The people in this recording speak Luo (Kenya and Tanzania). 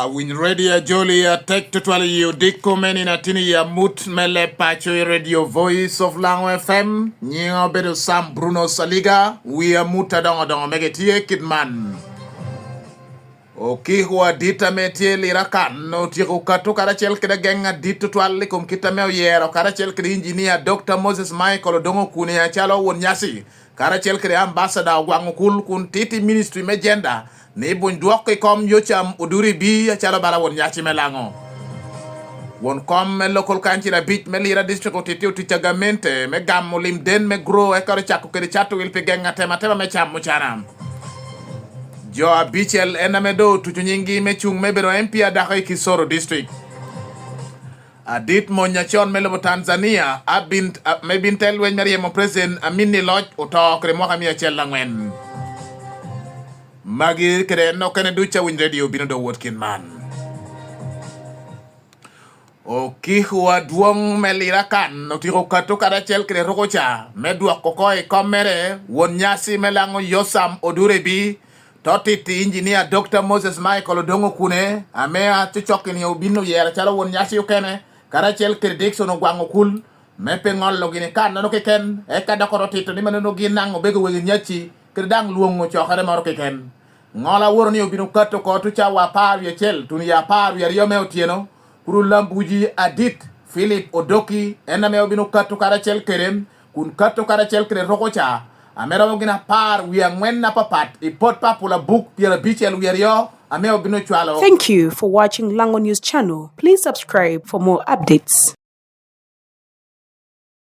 Win radio joli tek tutwali yu dikko meni na tini ya mut mele pacho radio voice of Lango FM nyingo bedo Sam Bruno Saliga wia muta dongo megetie kidman huwa dita metie lirakan no tiku katu karachel kida genga ditu twali kum kita meo yero karachel kida engineer Dr. Moses Michael dongo kune ya chalo wonyasi karachel kida ambassador wangukul kun titi ministry mejenda ni buñ duok kom yocham uduri bi chala bala won nyati melango won kom me local kanchira bit me lira district otiti utitagamente me gammo lim den me gro e karo chakko kede chatu wil pe genga tema me cham mo chanam jo abichel ename do tutu nyingi me chung me bero MP da ki Soro district adit mo nyachon me lobo Tanzania abint me bintel wen mariye mo president amini lodge uto kre mo kamia chella ngwen Magi kere no kene ducha win radio bino do wotkin man. O huwa duong melira kan no tiro katu kada chel kere rokocha me duak kokoi komere won nyasi melango yosam odurebi totiti engineer Dr. Moses Michael Dongo kune amea tuchokin yo bino yera chalo won nyasi ukene kada chel kere Dixon ogwango kul me pengol logine kan no keken e kada korotito ni mano ginango bego wegi nyachi kedang luongo chokare maro keken ngola woroni obino katto ko to chawa par ye chel tuni ya par ye riome otieno kuru lambuji adit Philip Odoki ename obino katto kara chel kerem kun katto kara chel kere rokocha amera mogina par wi angwen na papat I pot papula book piera bichel wi rio ame obino chwalo. Thank you for watching Lango News channel. Please subscribe for more updates.